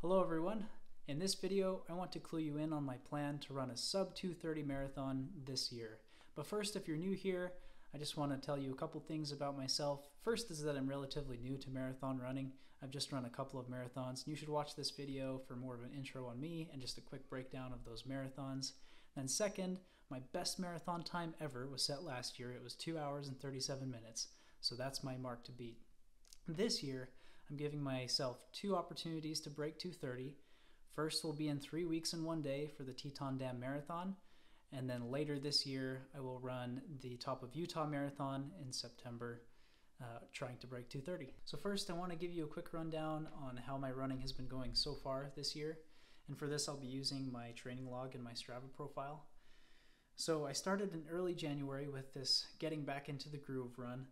Hello everyone. In this video, I want to clue you in on my plan to run a sub 2:30 marathon this year. But first, if you're new here, I just want to tell you a couple things about myself. First is that I'm relatively new to marathon running. I've just run a couple of marathons, and you should watch this video for more of an intro on me and just a quick breakdown of those marathons. Then second, my best marathon time ever was set last year. It was 2 hours and 37 minutes, so that's my mark to beat. This year, I'm giving myself two opportunities to break 2:30. First will be in 3 weeks and 1 day for the Teton Dam Marathon, and then later this year I will run the Top of Utah Marathon in September, trying to break 2:30. So first I want to give you a quick rundown on how my running has been going so far this year, and for this I'll be using my training log and my Strava profile. So I started in early January with this getting back into the groove run,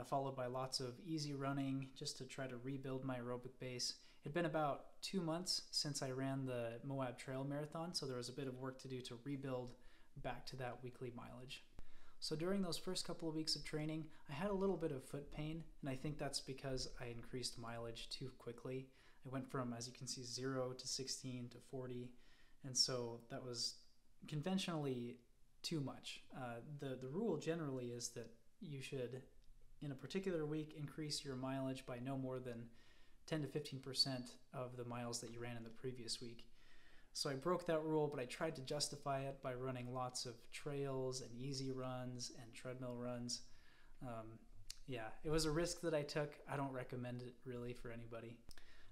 followed by lots of easy running just to try to rebuild my aerobic base. It had been about 2 months since I ran the Moab Trail Marathon, so there was a bit of work to do to rebuild back to that weekly mileage. So during those first couple of weeks of training, I had a little bit of foot pain, and I think that's because I increased mileage too quickly. I went from, as you can see, 0 to 16 to 40, and so that was conventionally too much. The rule generally is that you should, in a particular week, increase your mileage by no more than 10 to 15% of the miles that you ran in the previous week. So I broke that rule, but I tried to justify it by running lots of trails and easy runs and treadmill runs. It was a risk that I took. I don't recommend it really for anybody.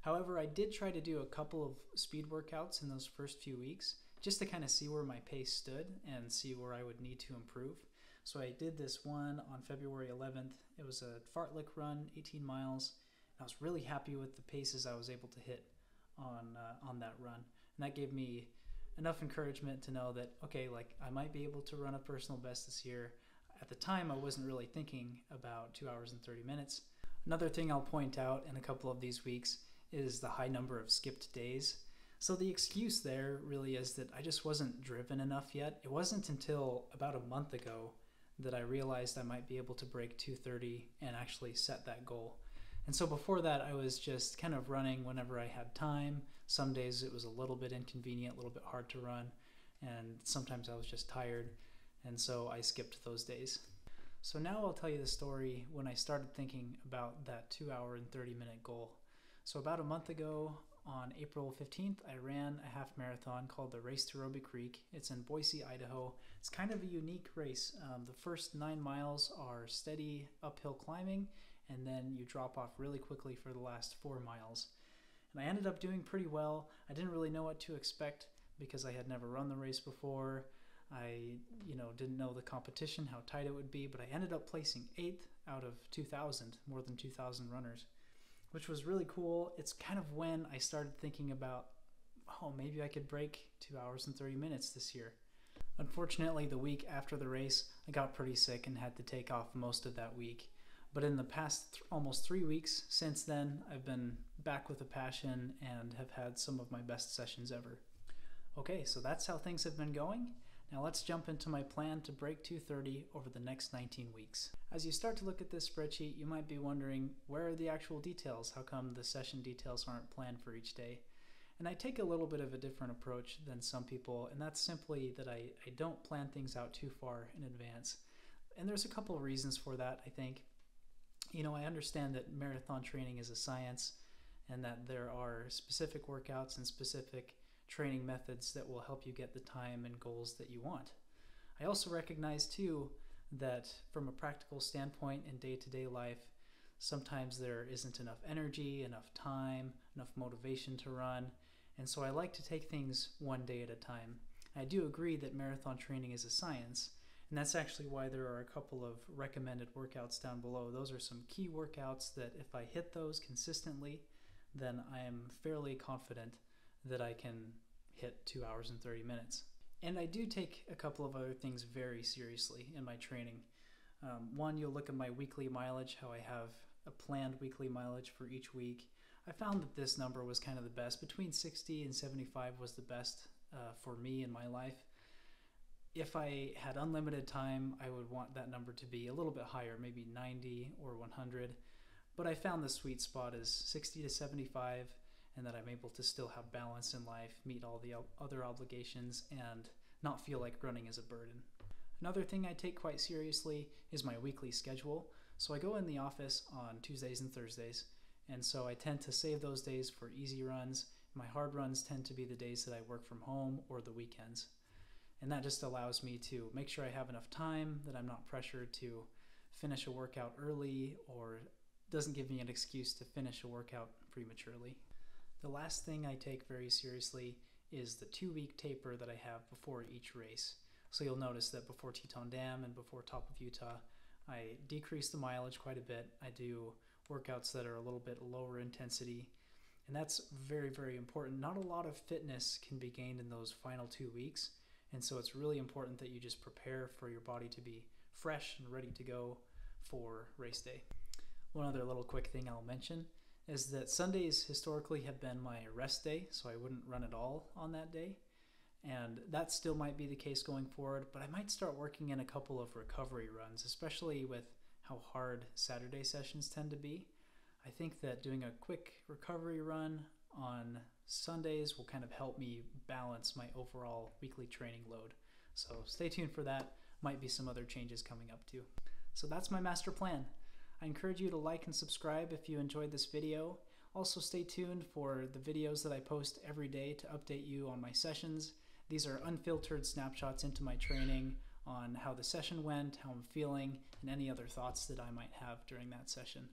However, I did try to do a couple of speed workouts in those first few weeks just to kind of see where my pace stood and see where I would need to improve. So I did this one on February 11th. It was a fartlek run, 18 miles. I was really happy with the paces I was able to hit on that run. And that gave me enough encouragement to know that, okay, like I might be able to run a personal best this year. At the time, I wasn't really thinking about 2 hours and 30 minutes. Another thing I'll point out in a couple of these weeks is the high number of skipped days. So the excuse there really is that I just wasn't driven enough yet. It wasn't until about a month ago that I realized I might be able to break 2:30 and actually set that goal. And so before that, I was just kind of running whenever I had time. Some days it was a little bit inconvenient, a little bit hard to run, and sometimes I was just tired, and so I skipped those days. So now I'll tell you the story when I started thinking about that 2 hour and 30 minute goal. So about a month ago, on April 15th, I ran a half marathon called the Race to Roby Creek. It's in Boise, Idaho. It's kind of a unique race. The first 9 miles are steady uphill climbing, and then you drop off really quickly for the last 4 miles. And I ended up doing pretty well. I didn't really know what to expect because I had never run the race before. I didn't know the competition, how tight it would be, but I ended up placing 8th out of 2,000, more than 2,000 runners, which was really cool. It's kind of when I started thinking about, maybe I could break 2 hours and 30 minutes this year. Unfortunately, the week after the race, I got pretty sick and had to take off most of that week. But in the past almost 3 weeks since then, I've been back with a passion and have had some of my best sessions ever. Okay, so that's how things have been going. Now let's jump into my plan to break 2:30 over the next 19 weeks. As you start to look at this spreadsheet, you might be wondering, where are the actual details? How come the session details aren't planned for each day? And I take a little bit of a different approach than some people, and that's simply that I don't plan things out too far in advance. And there's a couple of reasons for that, I think. I understand that marathon training is a science and that there are specific workouts and specific training methods that will help you get the time and goals that you want. I also recognize too that from a practical standpoint in day-to-day life, sometimes there isn't enough energy, enough time, enough motivation to run, and so I like to take things one day at a time. I do agree that marathon training is a science, and that's actually why there are a couple of recommended workouts down below. Those are some key workouts that if I hit those consistently, then I am fairly confident that I can hit 2 hours and 30 minutes. And I do take a couple of other things very seriously in my training. One, you'll look at my weekly mileage, how I have a planned weekly mileage for each week. I found that this number was kind of the best. Between 60 and 75 was the best for me in my life. If I had unlimited time, I would want that number to be a little bit higher, maybe 90 or 100. But I found the sweet spot is 60 to 75, and that I'm able to still have balance in life, meet all the other obligations, and not feel like running is a burden. Another thing I take quite seriously is my weekly schedule. So I go in the office on Tuesdays and Thursdays, and so I tend to save those days for easy runs. My hard runs tend to be the days that I work from home or the weekends. And that just allows me to make sure I have enough time, that I'm not pressured to finish a workout early, or doesn't give me an excuse to finish a workout prematurely. The last thing I take very seriously is the 2-week taper that I have before each race. So you'll notice that before Teton Dam and before Top of Utah, I decrease the mileage quite a bit. I do workouts that are a little bit lower intensity, and that's very, very important. Not a lot of fitness can be gained in those final 2 weeks, and so it's really important that you just prepare for your body to be fresh and ready to go for race day. One other little quick thing I'll mention is that Sundays historically have been my rest day, so I wouldn't run at all on that day. And that still might be the case going forward, but I might start working in a couple of recovery runs, especially with how hard Saturday sessions tend to be. I think that doing a quick recovery run on Sundays will kind of help me balance my overall weekly training load. So stay tuned for that. Might be some other changes coming up too. So that's my master plan. I encourage you to like and subscribe if you enjoyed this video. Also stay tuned for the videos that I post every day to update you on my sessions. These are unfiltered snapshots into my training on how the session went, how I'm feeling, and any other thoughts that I might have during that session.